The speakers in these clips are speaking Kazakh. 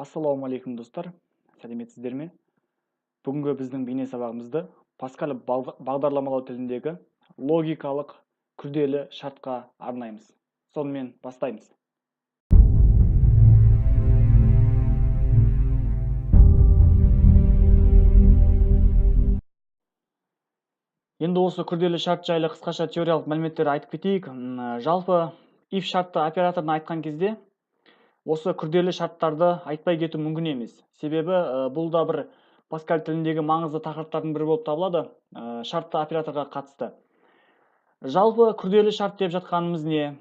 Ассалаумағалейкум достар, сәлеметсіздер ме? Бүгінгі біздің бейне сабағымызды Паскаль бағдарламалау тіліндегі логикалық күрделі шартқа арнаймыз. Сонымен бастаймыз. Енді осы күрделі шарт жайлы қысқаша теориялық мәліметтер айтып кетейік. Жалпы if шартты операторын айтқан кезде осы күрделі шарттарды айтпай кету мүмкін емес. Себебі бұл да бір Паскаль тіліндегі маңызды тақырыптардың бірі болып табылады, шартты операторға қатысты. Жалпы күрделі шарт деп жатқанымыз не?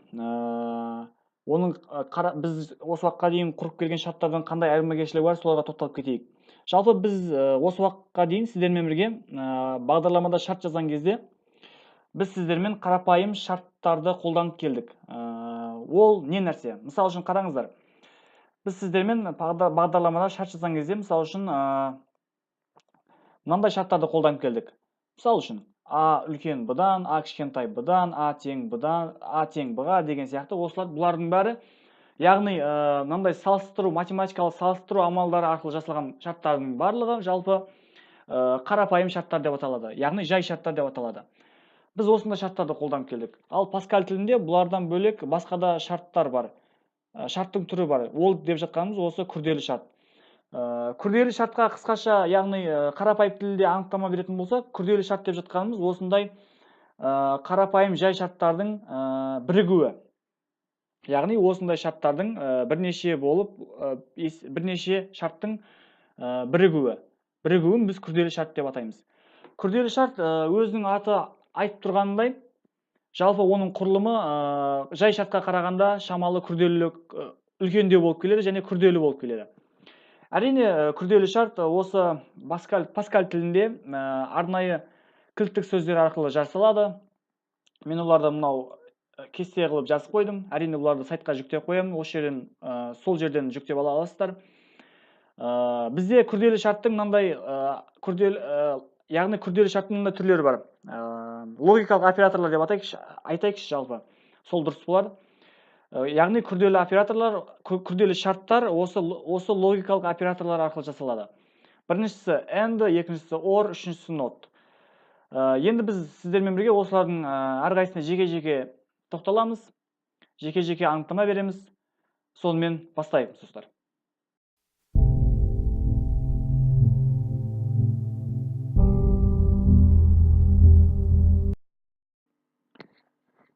Біз осы уақытқа дейін құрып келген шарттардан қандай айырмашылығы бар, соларға тоқталып кетейік. Жалпы біз осы уақытқа дейін сіздермен бірге бағдарламада шарт жазған кезде біз сіздермен қарапайым шарттарды қолданып келдік. Ол не нәрсе? Мысал үшін қараңыздар. Біз сіздермен бағдарламада шарт жазған кезде, мысал үшін мынандай шарттарды қолданып келдік. Мысал үшін а үлкен b-дан, а кішкентай b-дан, а тең b-дан, а тең b-ға деген сияқты бұлардың бәрі, яғни мынандай математикалық салыстыру амалдары арқылы жасалған шарттардың барлығы жалпы қарапайым шарттар деп аталады, яғни жай шарттар деп аталады. Біз осындай шарттарды қолданып келдік. Ал Паскаль тілінде бұлардан бөлек басқа да шарттар бар. Шарттың түрі бар. Ол деп жатқанымыз осы күрделі шарт. Күрделі шартқа қысқаша, яғни қарапайым тілде анықтама беретін болсақ, күрделі шарт деп жатқанымыз осындай қарапайым жай шарттардың бірігуі. Яғни осындай шарттардың бірнеше шарттың бірігуін біз күрделі шарт деп атаймыз. Күрделі шарт өзінің аты айтып тұрғанындай, жалпы оның құрылымы жай шартқа қарағанда шамалы үлкендеу болып келеді және күрделі болып келеді. Әрине, күрделі шарт осы Паскаль тілінде арнайы кілттік сөздер арқылы жасалады. Мен оларды мынау кесте қылып жазып қойдым. Әрине, оларды сайтқа жүктеп қоямын. Осы жерден, сол жерден жүктеп ала аласыздар. Бізде күрделі шарттың яғни күрделі шарттың мындай түрлері бар. Логикалық операторлар деп айтайықшы жалпы. Сол дұрыс болады. Яғни күрделі шарттар осы логикалық операторлар арқылы жасалады. Біріншісі AND, екіншісі OR, үшіншісі NOT. Енді біз сіздермен бірге осылардың әрқайсысына жеке-жеке тоқталамыз, жеке-жеке анықтама береміз. Сонымен бастайық, достар.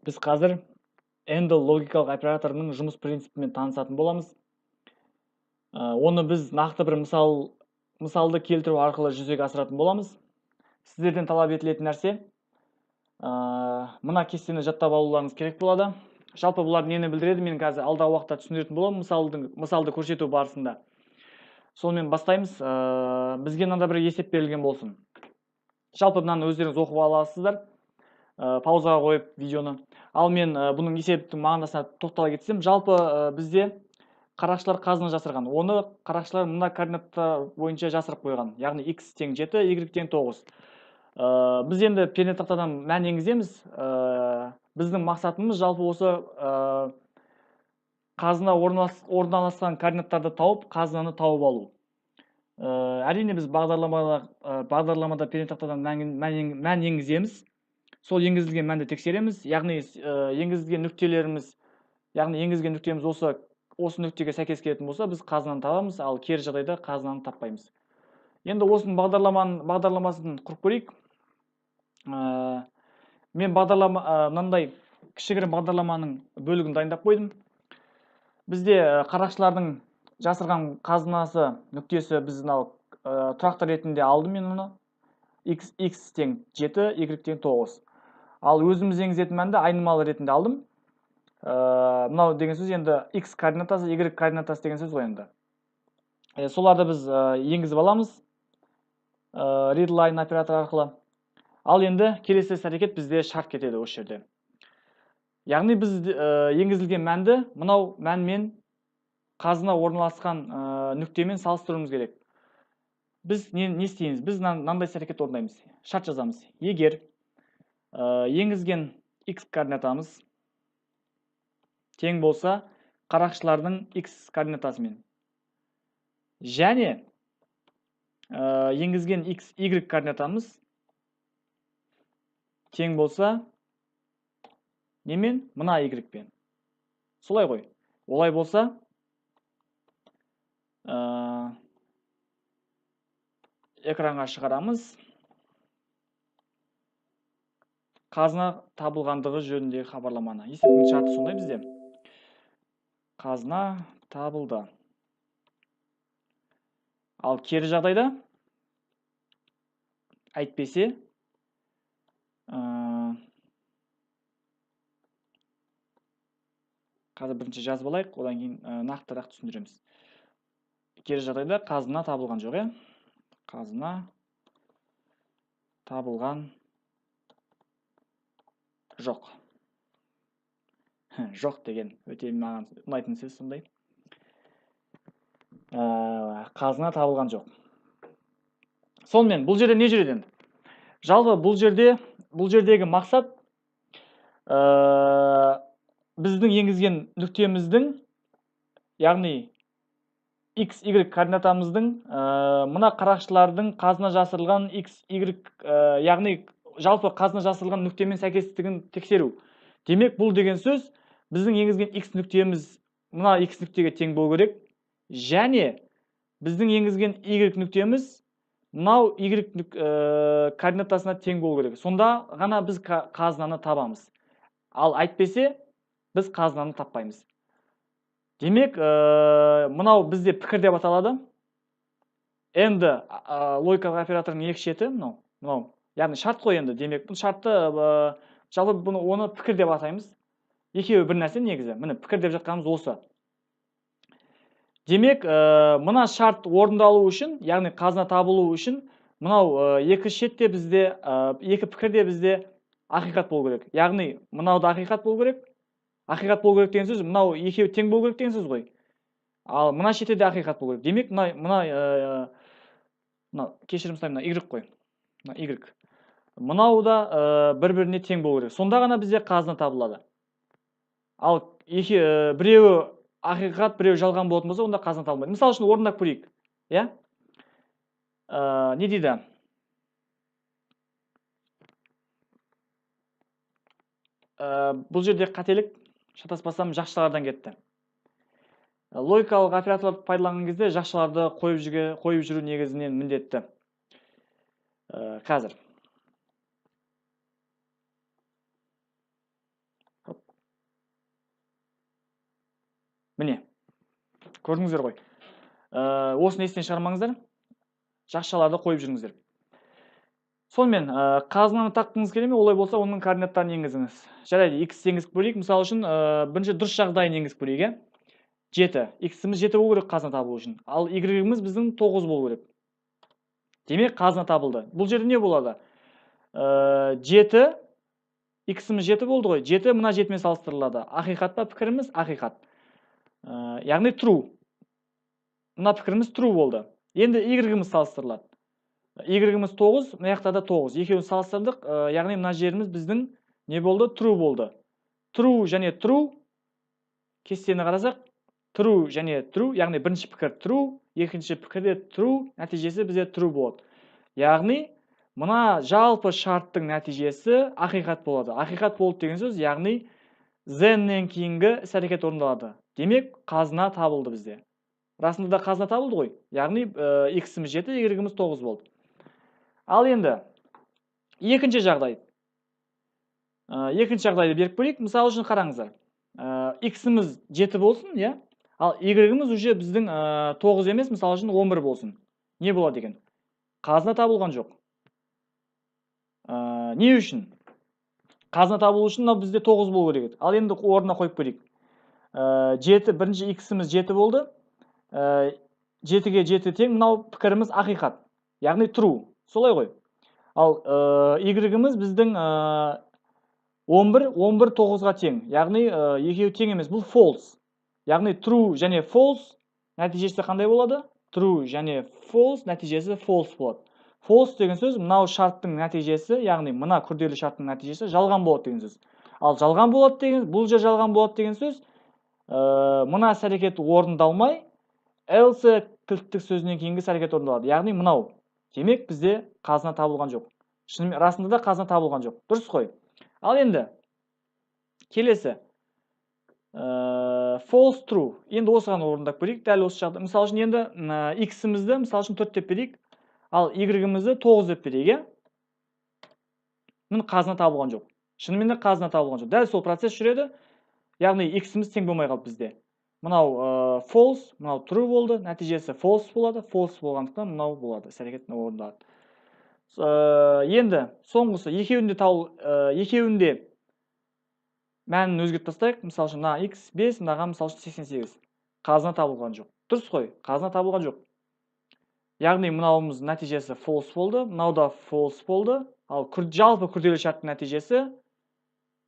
Біз қазір AND логикалық операторының жұмыс принципімен танысатын боламыз. Оны біз нақты бір мысалды келтіру арқылы жүзеге асыратын боламыз. Сіздерден талап етілетін нәрсе, мына кестені жаттап алуларыңыз керек болады. Жалпы бұлар нені білдіреді, мен қазір алдағы уақытта түсіндіретін боламын мысалды көрсету барысында. Сонымен бастаймыз. Бізге мынандай бір есеп берілген болсын. Жалпы мынаны өздеріңіз оқып аласыздар. Паузаға қойып видеоны. Ал мен бұның есептің мағынасына тоқтала кетсем, жалпы бізде қарақшылар қазыны жасырған. Оны қарақшылар мына координаттар бойынша жасырып қойған. Яғни x тең 7, y тең 9. Біз енді пернетақтадан мән енгіземіз. Біздің мақсатымыз жалпы осы қазына орналасқан координаттарды тауып, қазынаны тауып алу. Әрине біз бағдарламада пернетақтадан мән енгіземіз. Сол енгізілген мәнді тексереміз. Яғни енгізілген нүктеміз осы нүктеге сәйкес келетін болса, біз қазынаны табамыз, ал кері жағдайда қазынаны таппаймыз. Енді осының бағдарламасын құрып көрейік. Мен мынандай кішігірім бағдарламаның бөлігін дайындап қойдым. Бізде қарақшылардың жасырған қазынасы нүктесі біз тұрақты ретінде алдым мен оны. X тең 7, Y тең 9. Ал өзіміз енгізетін мәнді айнымалы ретінде алдым. Мынау деген сөз енді X координатасы, Y координатасы деген сөз ғой енді. Соларды біз енгізіп аламыз readline оператор арқылы. Ал енді келесі әрекет бізде шарт кетеді осы жерде. Яғни біз енгізілген мәнді мынау мәнмен қазына орналасқан нүктемен салыстыруымыз керек. Біз не істейміз? Біз мынандай әрекет орындаймыз. Шарт жазамыз. Егер енгізген x координатамыз тең болса, қарақшылардың x координатасымен. және енгізген x, y координатамыз тең болса немен? Мына y-пен. Солай ғой. Олай болса экранға шығарамыз. Қазына табылғандығы жөніндегі хабарламаны. Есептің шарты сондай бізде. Қазына табылды. Ал кері жағдайда әйтпесе қазір бірінші жазып алайық, одан кейін нақтырақ түсіндіреміз. Кері жағдайда қазына табылған жоқ, қазына табылған жоқ. Жоқ деген өте маған ұнайтын сөз сондай. Қазына табылған жоқ. Сонымен бұл жерде не жүреді енді? Жалпы бұл жердегі мақсат біздің енгізген нүктеміздің, яғни x, y координатамыздың мына қарақшылардың қазына жасырылған x, y, яғни жалпы қазына жасырылған нүктемен сәйкестігін тексеру. Демек, бұл деген сөз біздің енгізген x нүктеміз мына x нүктеге тең болу керек, және біздің енгізген y нүктеміз мынау y координатасына тең болу керек. Сонда ғана біз қазынаны табамыз. Ал әйтпесе біз қазынаны таппаймыз. Демек, мынау бізде пікір деп аталады. Енді логикалық операторның екі шеті мынау. Яғни шарт қой енді. Демек, бұл шартты жалпы оны пікір деп атаймыз. Екеуі бір нәрсе негізі. Міне пікір деп жатқанымыз осы. Демек, мына шарт орындалу үшін, яғни қазына табылу үшін, мынау екі шетте бізде, екі пікірде бізде ақиқат болу керек. Яғни, мынау да ақиқат болу керек. Ақиқат болу керек деген сөз, мынау екеуі тең болу керек деген сөз ғой. Ал мына шетте де ақиқат болу керек. Демек, мына кешірім сұраймын, мына y қой. Мына y. Мынау да бір-біріне тең болу керек. Сонда ғана бізде қазына табылады. Ал біреуі ақиқат, біреу жалған болатын болса, онда қазына табылмайды. Мысал үшін орындап көрейік. Не дейді? Бұл жерде қателік, шатаспасам, жақшылардан кетті. Логикалық операторларды пайдаланған кезде жақшыларды қойып жүру негізінен міндетті. Қазір. Міне, көрдіңіздер ғой. Осыны естен шығармаңыздар, жақшаларды қойып жүріңіздер. Сонымен, қазынаны таққыңыз келе ме, олай болса, оның координаттарын енгізіңіз. Жарайды, x енгізіп көрейік. Мысалы үшін, бірінші дұрыс жағдайын енгізіп көрейік. 7. X-іміз 7 болу керек қазына табылу үшін. Ал y-іміз біздің 9 болу керек. Демек, қазына табылды. Бұл жерде не болады? 7, x-іміз 7 болды ғой. 7 мына 7-мен салыстырылады. Ақиқат па пікіріміз? Ақиқат. Яғни true. Мына пікіріміз true болды. Енді y-іміз салыстырылады. Y-іміз 9, мына жақта да 9. Екеуін салыстырдық, яғни мына жеріміз біздің не болды? True болды. True және true, кестені қарасақ, true және true, яғни бірінші пікір true, екінші пікірде true, нәтижесі бізде true болады. Яғни, мына жалпы шарттың нәтижесі ақиқат болады. Ақиқат болды деген сөз, яғни then-нен кейінгі іс-әрекет орындалады. Демек, қазына табылды бізде. Расында да қазына табылды ғой. Яғни, x-іміз 7, y-іміз 9 болды. Ал енді, екінші жағдай. Екінші жағдайды беріп көрейік. Мысалы үшін қараңыздар. X-іміз 7 болсын, ал y-іміз уже біздің 9 емес, мысалы үшін 11 болсын. Не болады деген? Қазына табылған жоқ. Не үшін? Қазына табылу үшін бізде 9 болу керек. Ал енді орнына қойып көрейік. 7, бірінші x-іміз 7 болды. 7-ге 7 тең, мынау пікіріміз ақиқат. Яғни true. Солай ғой. Ал y-іміз біздің 11 9-ға тең. Яғни екеуі тең емес. Бұл false. Яғни true және false нәтижесі қандай болады? True және false нәтижесі false болады. False деген сөз, мынау шарттың нәтижесі, яғни мына күрделі шарттың нәтижесі жалған болады деген сөз. Ал жалған болады деген, бұл жер жалған болады деген сөз, мына іс-әрекет орындалмай, else кілттік сөзінен кейінгі іс-әрекет орындалады. Яғни мынау. Демек бізде қазына табылған жоқ. Шынымен расында да қазына табылған жоқ. Дұрыс қой. Ал енді келесі false true. Енді осыған орындап көрейік. Дәл осы жағда. Мысалы үшін енді x-імізді мысалы үшін 4 деп берейік. Ал y-імізді 9 деп берейік. Міне қазына табылған жоқ. Шынымен де қазына табылған жоқ. Дәл сол процесс жүреді. Яғни x-іміз тең болмай қалды бізде. Мынау false, мынау true болды. Нәтижесі false болады. False болғандықтан мынау болады. Іс-әрекет орындалады. Енді соңғысы екеуінде мәнін өзгертіп тастайық. Мысалы үшін мына x 5, мынаға мысалы үшін 88. Қазына табылған жоқ. Дұрыс қой, қазына табылған жоқ. Яғни мынауымыз нәтижесі false болды, мынау да false болды. Ал жалпы күрделі шарттың нәтижесі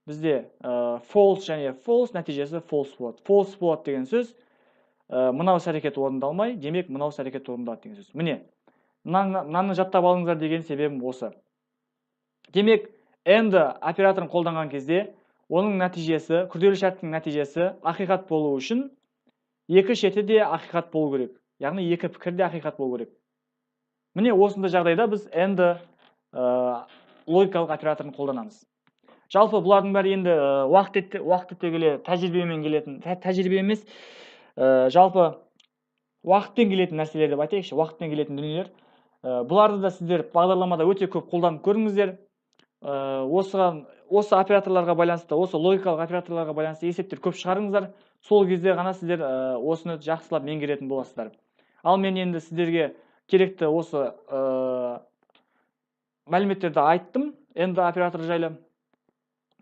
бізде false және false нәтижесі false болады. False болады деген сөз мынау іс-әрекет орындалмай, демек мынау іс-әрекет орындалады деген сөз. Міне, мынаны жаттап алыңыздар деген себебім осы. Демек, and операторын қолданған кезде оның нәтижесі, күрделі шарттың нәтижесі ақиқат болу үшін екі шеті де ақиқат болу керек. Яғни екі пікір де ақиқат болу керек. Міне осындай жағдайда біз and логикалық операторын қолданамыз. Жалпы бұлардың бәрі енді уақыт өте келе тәжірибемен келетін, тәжірибе емес, жалпы уақытпен келетін нәрселер деп айтайықшы, уақытпен келетін дүниелер. Бұларды да сіздер бағдарламада өте көп қолданып көріңіздер. Осы операторларға байланысты, осы логикалық операторларға байланысты есептер көп шығарыңыздар. Сол кезде ғана сіздер осыны жақсылап меңгеретін боласыздар. Ал мен енді сіздерге керекті осы мәліметтерді айттым, and операторы жайлы.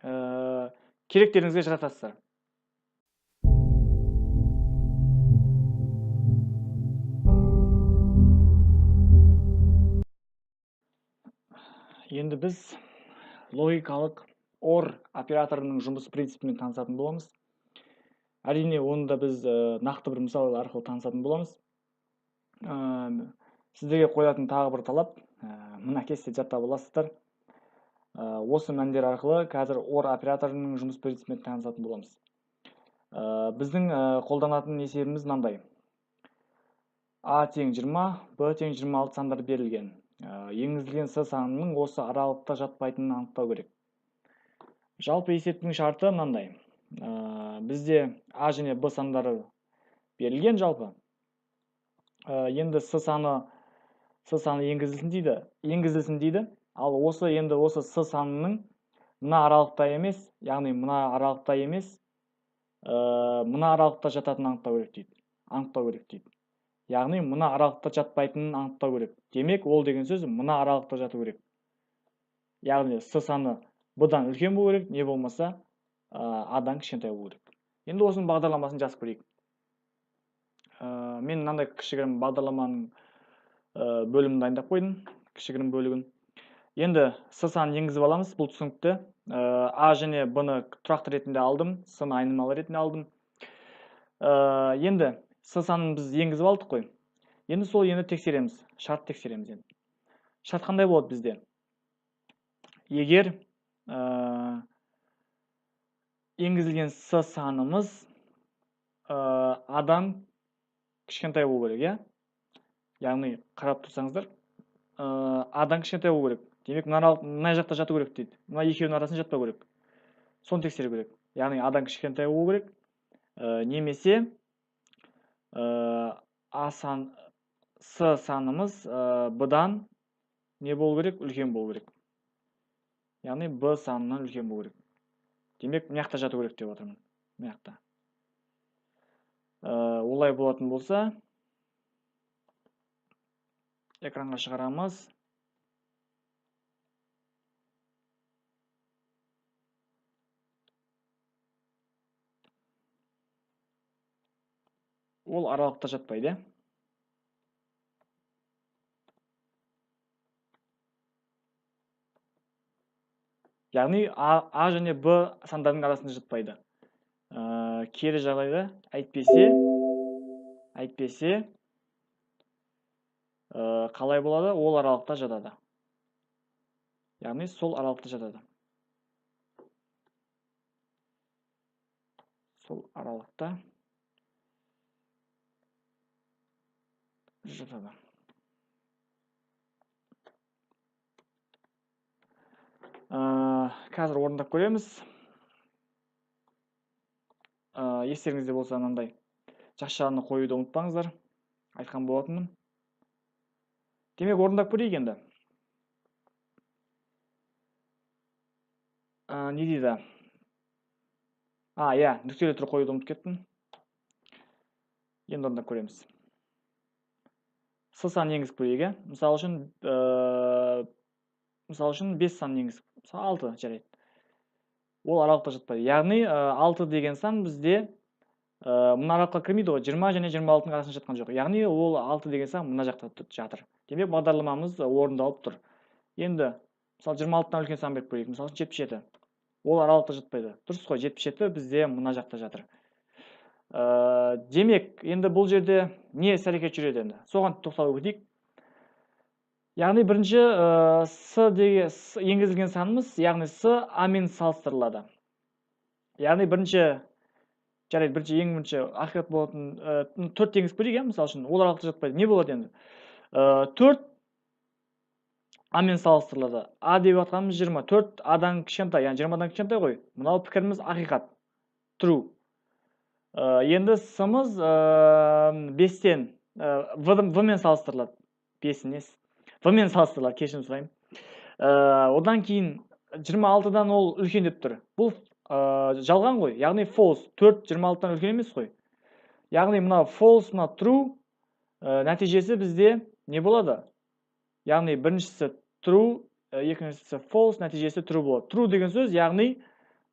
Керектеріңізге жаратасыздар. Енді біз логикалық OR операторының жұмыс принципімен танысатын боламыз. Әрине, оны да біз нақты бір мысал арқылы танысатын боламыз. Сіздерге қоятын тағы бір талап, мына кесте жаттап аласыздар. Осы мәндер арқылы қазір OR операторының жұмыс принципімен танысатын боламыз. Біздің қолданатын есебіміз мынандай. A тең 20, B тең 26 сандар берілген. Енгізілген с санының осы аралықта жатпайтынын анықтау керек. Жалпы есептің шарты мынандай. Бізде A және B сандары берілген жалпы. Енді с саны енгізілсін дейді. Ал енді осы с санының мына аралықта емес, яғни мына аралықта емес, мына аралықта жататынын анықтау керек дейді. Яғни мына аралықта жатпайтынын анықтау керек. Демек, ол деген сөз мына аралықта жату керек. Яғни с саны b-дан үлкен болу керек, не болмаса a-дан кішкентай болу керек. Енді осының бағдарламасын жазып көрейік. Мен мынандай кішігірім бағдарламаның бөлімін дайындап қойдым, кішігірім бөлігін. Енді с санын енгізіп аламыз, бұл түсінікті. A және b-ны тұрақты ретінде алдым, с-ны айнымалы ретінде алдым. Енді с санын біз енгізіп алдық қой. Енді сол тексереміз, шарт тексереміз енді. Шарт қандай болады бізде? Егер енгізілген с санымыз a-дан кішкентай болу керек, яғни қарап тұрсаңыздар, a-дан кішкентай болу керек. Демек, мына жақта жату керек дейді. Мына екеуінің арасында жатпау керек. Соны тексеру керек. Яғни a-дан кішкентай болу керек. Немесе с санымыз b-дан не болу керек? Үлкен болу керек. Яғни b санынан үлкен болу керек. Демек, мына жату керек деп отырмын. Мына. Олай болатын болса, экранға шығарамыз. Ол аралықта жатпайды. Яғни A және B сандарының арасында жатпайды. Кері жағдайда әйтпесе қалай болады? Ол аралықта жатады. Яғни сол аралықта жатады. Сол аралықта жатады. Қазір орындап көреміз. Естеріңізде болса мынандай жақшаны қоюды ұмытпаңыздар. Айтқан болатынмын. Демек орындап көрейік енді. Не дейді? Иә, нүктелі түрі қоюды ұмытып кеттім. Енді орындап көреміз. С санын енгізіп көрейік. Мысалы үшін 5 санын енгізіп, мысалы 6 жарайды. Ол аралықта жатпайды. Яғни 6 деген сан бізде мына аралыққа кірмейді ғой, 20 және 26-ның арасында жатқан жоқ. Яғни ол 6 деген сан мына жақта жатыр. Демек бағдарламамыз орындалып тұр. Енді мысалы 26-тан үлкен сан беріп көрейік. Мысалы 77. Ол аралықта жатпайды. Дұрыс қой, 77 бізде мына жақта жатыр. Демек, енді бұл жерде не іс-әрекет жүреді енді? Соған тоқталып өтейік. Яғни бірінші енгізілген санымыз, яғни С А мен салыстырылады. Яғни ең бірінші ақиқат болатын 4 енгізіп көрейік, мысалы үшін, ол аралықта жатпайды. Не болады енді? 4 А мен салыстырылады. А деп жатқанымыз 20. 4 А-дан кішкентай, яғни 20-дан кішкентай ғой. Мынау пікіріміз ақиқат. True. Енді С-мыз 5-тен В мен салыстырылады. 5-нес. В мен салыстырылады, кешірім сұраймын. Одан кейін 26-дан ол үлкен деп тұр. Бұл жалған ғой, яғни false. 4 26-дан үлкен емес қой. Яғни мына false, мына true нәтижесі бізде не болады? Яғни біріншісі true, екіншісі false, нәтижесі true болады. True деген сөз, яғни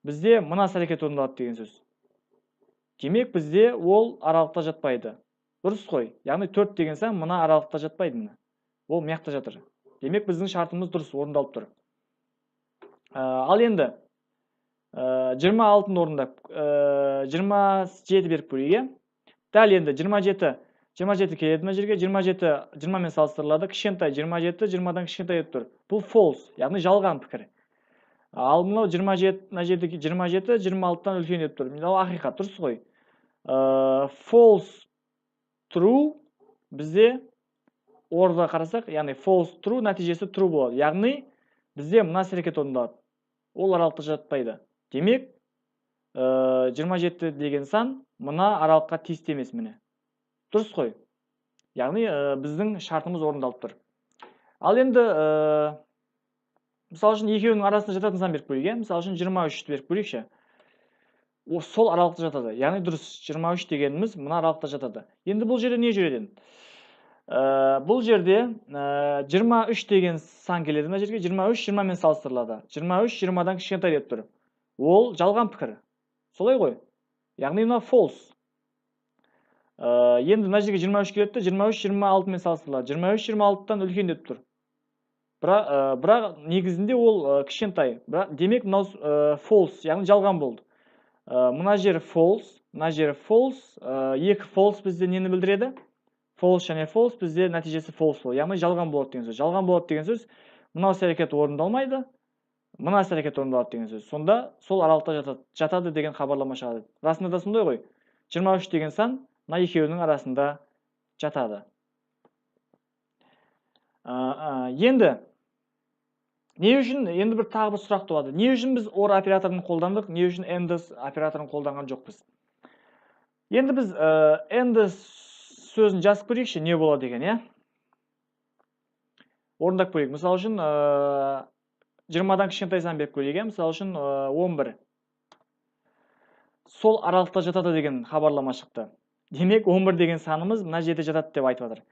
бізде мына әрекет орындалады деген сөз. Демек бізде ол аралықта жатпайды. Дұрыс қой. Яғни 4 деген сан мына аралықта жатпайды. Ол мияқта жатыр. Демек біздің шартымыз дұрыс, орындалып тұр. Ал енді 26-ны орындап 27 беріп көрейік. Дәл енді 27 келеді мына жерге, 27 20 мен салыстырылады. Кішкентай 27 20-дан кішкентай деп тұр. Бұл false, яғни жалған пікір. Ал мынау 27 26-тан үлкен деп тұр. Мынау ақиқат, дұрыс қой. False true бізде орда қарасақ, яғни false true нәтижесі true болады. Яғни бізде мына әрекет орындалады. Ол аралықта жатпайды. Демек 27 деген сан мына аралыққа тиісті емес міне. Дұрыс қой. Яғни біздің шартымыз орындалып тұр. Ал енді мысалы үшін екеуінің арасында жататын сан беріп көрейік. Мысалы үшін 23 беріп көрейікші. Сол аралықта жатады. Яғни дұрыс, 23 дегеніміз мына аралықта жатады. Енді бұл жерде не жүреді? Бұл жерде 23 деген сан келеді мына жерге. 23 20 мен салыстырылады. 23 20-дан кішкентай деп тұр. Ол жалған пікір. Солай ғой. Яғни мына false. Енді мына жерге 23 келеді, 23 26 мен салыстырылады. 23 26-тан үлкен деп тұр. Бірақ негізінде ол кішкентай. Демек мынау false, яғни жалған болды. Мына жері false, мына жері false. Екі false бізде нені білдіреді? False және false бізде нәтижесі false болады. Яғни жалған болады деген сөз. Жалған болады деген сөз, мынау әрекет орындалмайды, мына әрекет орындалады деген сөз. Сонда сол аралықта жатады деген хабарлама шығады. Расында да сондай ғой. 23 деген сан мына екеуінің арасында жатады. Енді не үшін, енді бір тағы бір сұрақ туады. Не үшін біз OR операторын қолдандық, не үшін AND операторын қолданған жоқпыз? Енді біз AND сөзін жазып көрейікші, не болады деген, иә? Орындап көрейік. Мысалы үшін 20-дан кішкентай сан беріп көрейік. Мысалы үшін 11. Сол аралықта жатады деген хабарлама шықты. Демек 11 деген санымыз мына жерде жатады деп айтып жатыр.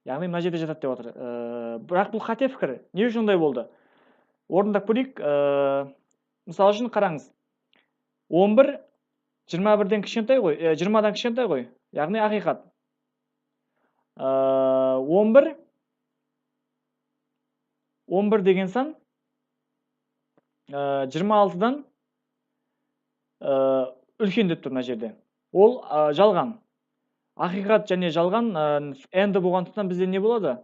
Яғни мына жерде жатады деп жатыр. Бірақ бұл қате пікір. Не үшін ондай болды? Орындап көрейік. Мысалы үшін қараңыз. 11 21-ден кішкентай ғой, 20-дан кішкентай ғой. Яғни ақиқат. 11 деген сан 26-дан үлкен деп тұр мына жерде. Ол жалған. Ақиқат және жалған AND болғандықтан бізде не болады?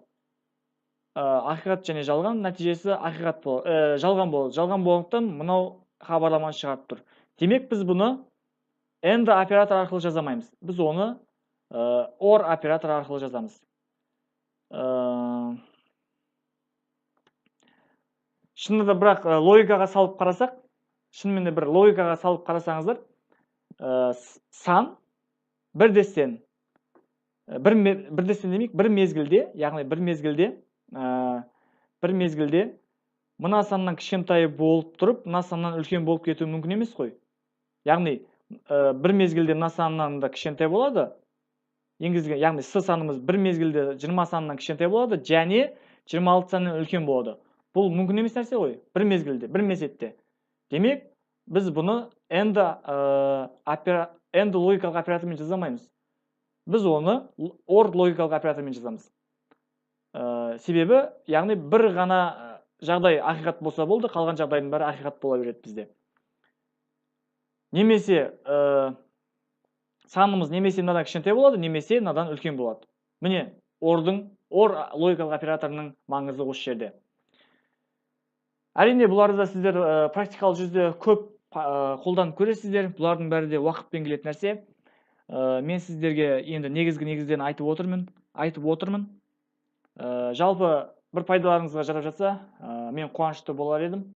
Ақиқат және жалған нәтижесі ақиқат болады, жалған болады. Жалған болғандықтан мынау хабарламаны шығарып тұр. Демек біз бұны AND оператор арқылы жазамаймыз. Біз оны OR оператор арқылы жазамыз. шынында да бірақ логикаға салып қарасақ, шынымен де бір логикаға салып қарасаңыздар, сан бірдестен бірдестен демейік, бір мезгілде, яғни бір мезгілде мына саннан кішкентай болып тұрып, мына саннан үлкен болып кетуі мүмкін емес қой. Яғни бір мезгілде мына саннан да кішкентай болады, енгізілген, яғни с санымыз бір мезгілде 20 санынан кішкентай болады және 26 саннан үлкен болады. Бұл мүмкін емес нәрсе ғой, бір мезгілде, бір мезетте. Демек, біз бұны end логикалық оператормен жазамаймыз. Біз оны or логикалық оператормен жазамыз. Себебі, яғни бір ғана жағдай ақиқат болса болды, қалған жағдайдың бәрі ақиқат бола береді бізде. Немесе санымыз немесе мынадан кішкентай болады, немесе мынадан үлкен болады. Міне, or логикалық операторының маңызы осы жерде. Әрине, бұларды да сіздер практикалық жүзде көп қолданып көресіздер. Бұлардың бәрі де уақытпен келетін нәрсе. Мен сіздерге енді негізден айтып отырмын. Жалпы бір пайдаларыңызға жарап жатса, мен қуанышты болар едім.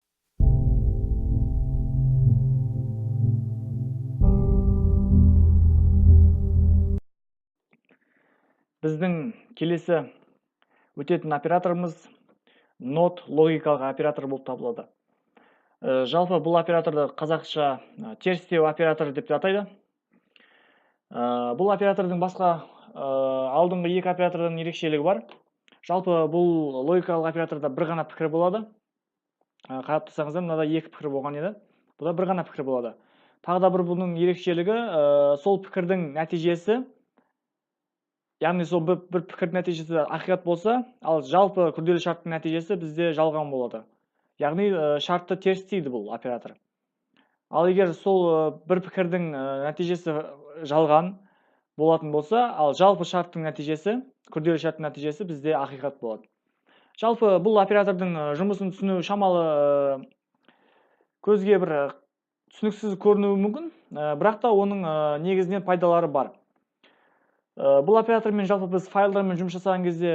Біздің келесі өтетін операторымыз not логикалық оператор болып табылады. Жалпы бұл операторды қазақша терістеу операторы деп атайды. Бұл оператордың басқа алдыңғы екі оператордың ерекшелігі бар. Жалпы бұл логикалық операторда бір ғана пікір болады. Қарап тұрсаңыздар, мынада екі пікір болған еді. Бұда бір ғана пікір болады. Тағы да бір бұның ерекшелігі, сол пікірдің нәтижесі, яғни сол бір пікірдің нәтижесі ақиқат болса, ал жалпы күрделі шарттың нәтижесі бізде жалған болады. Яғни шартты терістейді бұл оператор. Ал егер сол бір пікірдің нәтижесі жалған болатын болса, ал жалпы шарттың нәтижесі, күрделі шарттың нәтижесі бізде ақиқат болады. Жалпы бұл оператордың жұмысын түсіну шамалы көзге бір түсініксіз көрінуі мүмкін, бірақ та оның негізінен пайдалары бар. Бұл оператормен жалпы біз файлдармен жұмыс жасаған кезде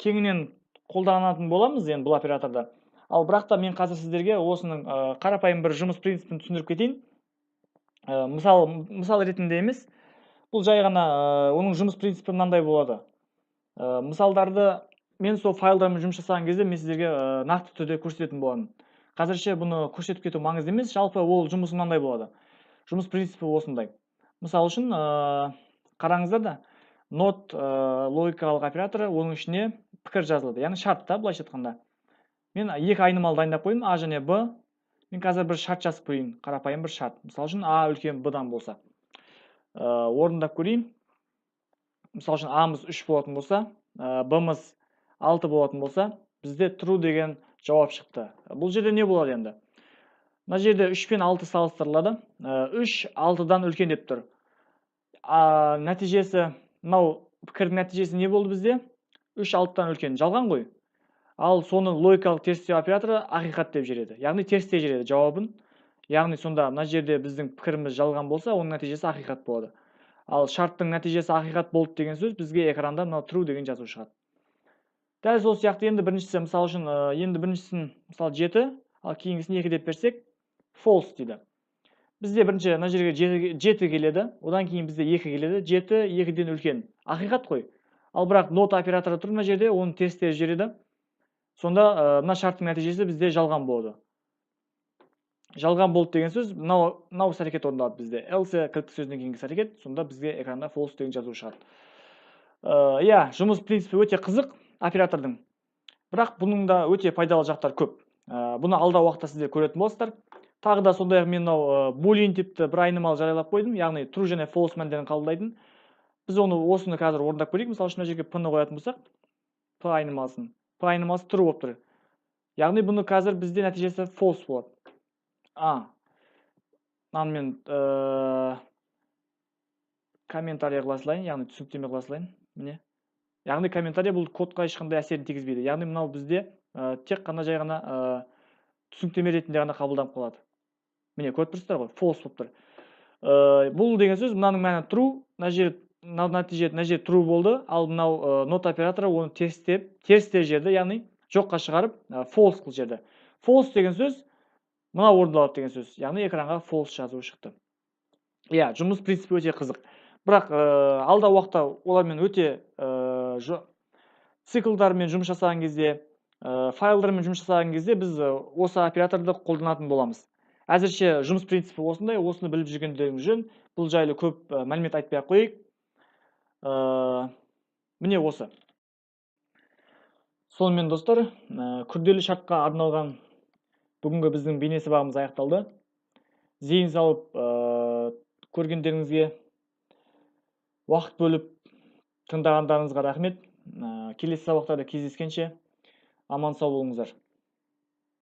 кеңінен қолданатын боламыз енді бұл операторда. Ал бірақ та мен қазір сіздерге осының қарапайым бір жұмыс принципін түсіндіріп кетейін. Мысал ретінде емес, бұл жай ғана оның жұмыс принципі мынандай болады. Мысалдарды мен сол файлдармен жұмыс жасаған кезде мен сіздерге нақты түрде көрсететін боламын. Қазірше бұны көрсетіп кету маңызды емес, жалпы ол жұмысы мынандай болады. Жұмыс принципі осындай. Мысал үшін қараңыздар да, not логикалық операторы, оның ішіне пікір жазылады. Яғни шартта, былайша айтқанда. Мен екі айнымал дайындап қойдым, А және Б. Мен қазір бір шарт жазып қойын, қарапайым бір шарт. Мысал үшін А үлкен Б-дан болса. Орындап көрейін. Мысал үшін А-мыз 3 болатын болса, Б-мыз 6 болатын болса, бізде true деген жауап шықты. Бұл жерде не болады енді? Мына жерде 3 пен 6 салыстырылады. 3 6-дан үлкен деп тұр. Нәтижесі, мынау пікірдің нәтижесі не болды бізде? 3 6-дан үлкен. Жалған ғой. Ал соны логикалық терістеу операторы ақиқат деп жүреді. Яғни терістей жүреді жауабын. Яғни сонда мына жерде біздің пікіріміз жалған болса, оның нәтижесі ақиқат болады. Ал шарттың нәтижесі ақиқат болды деген сөз бізге экранда мынау true деген жазу шығады. Дәл сол сияқты енді біріншісі, мысал үшін, енді біріншісін мысал 7, ал кейінгісін 2 деп берсек, false дейді. Бізде бірінші мына жерге 7 келеді, одан кейін бізде 2 келеді, 7 2-ден үлкен. Ақиқат қой. Ал бірақ not операторы тұр мына жерде, оны терістеп жібереді. Сонда мына шарттың нәтижесі бізде жалған болады. Жалған болды деген сөз, мынау әрекет орындалады бізде. Else кілттік сөзінен кейінгі әрекет, сонда бізге экранда false деген жазу шығады. Жұмыс принципі өте қызық оператордың. Бірақ бұның да өте пайдалы жақтар көп. Бұны алдағы уақытта сіздер көретін боласыздар. Тағы да сондай-ақ мен boolean типті бір айнымал жариялап қойдым, яғни true және false мәндерін қабылдайтын. Біз осыны қазір орындап көрейік. Мысалы үшін мына жерге p-ны қоятын болсақ, p айнымалысын. P айнымалысы true болып тұр. Яғни бұны қазір бізде нәтижесі false болады. Мен комментарий қыласылайын, яғни түсініктеме қыласылайын. Міне. Яғни комментарий бұл кодқа ешқандай әсерін тигізбейді. Яғни мынау бізде тек қана жай ғана түсініктеме ретінде ғана қабылданып қалады. Міне көріп тұрсыздар ғой, false болып тұр. Бұл деген сөз мынаның мәні true, мына жері нәтиже мына жерде true болды, ал мынау not операторы оны терістер жерді, яғни жоққа шығарып false қыл жерді. False деген сөз мынау орындалады деген сөз, яғни экранға false жазуы шықты. Иә, жұмыс принципі өте қызық. Бірақ алда уақытта олармен өте циклдармен жұмыс жасаған кезде, файлдармен жұмыс жасаған кезде біз осы операторды қолданатын боламыз. Әзірше жұмыс принципі осындай, осыны біліп жүргендеріңіз жөн. Бұл жайлы көп мәлімет айтпай ақ қояйық. Міне осы. Сонымен достар, күрделі шартқа арналған бүгінгі біздің бейне сабағымыз аяқталды. Зейін салып көргендеріңізге, уақыт бөліп тыңдағандарыңызға рахмет. Келесі сабақтарда кездескенше аман сау болыңыздар.